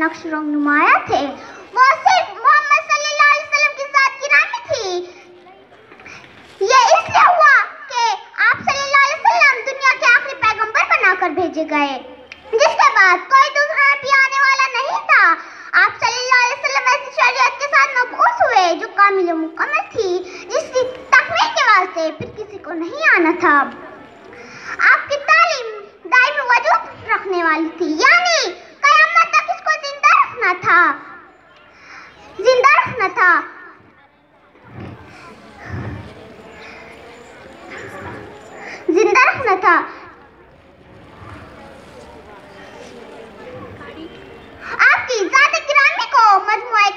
नक्श रंग नुमाया थे। वो सिर्फ मोहम्मद सल्लल्लाहु अलैहि वसल्लम की ज़ात गिरामी थी। ये इसलिए हुआ कि आप सल्लल्लाहु अलैहि वसल्लम दुनिया के आखिरी पैगंबर बनाकर भेजे गए, जिसके बाद कोई दूसरा नबी आने वाला नहीं था। आप सल्लल्लाहु अलैहि वसल्लम ऐसी शरीयत के साथ मबऊस हुए जो कामिल और मुकम्मल थी, जिसकी तकमील के वास्ते फिर किसी को नहीं आना था। आपकी तालीम दायमी वजूद रखने वाली थी, यानी क़यामत तक इसको जिंदा रखना था। आपकी ज़ात गिरामी को मजमुए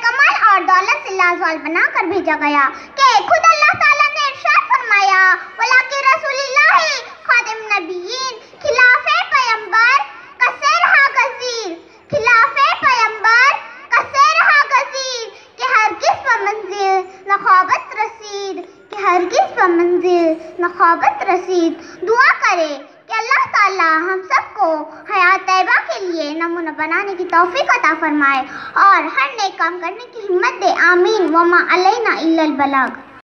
कमाल और दौलत से लाजवाल बनाकर भेजा गया कि खुद अल्लाह ताला ने इरशाद फरमाया, वलाकि रसूलिल्लाहि खादिम नबिय्यीन खिलाफे पैगंबर कसेरहा गजीर, खिलाफे पैगंबर कसेरहा गजीर कि हरगिज़ व मंजिल नखाबत रसीद, कि हरगिज़ व मंजिल नखाबत रसीद। दुआ करे कि अल्लाह ताला हम सबको हयात तैयबा के लिए नमूना बनाने की तौफीक अता फरमाए और हर नेक काम करने की हिम्मत दे। आमीन। वमा अलैना इल्लल बलाग।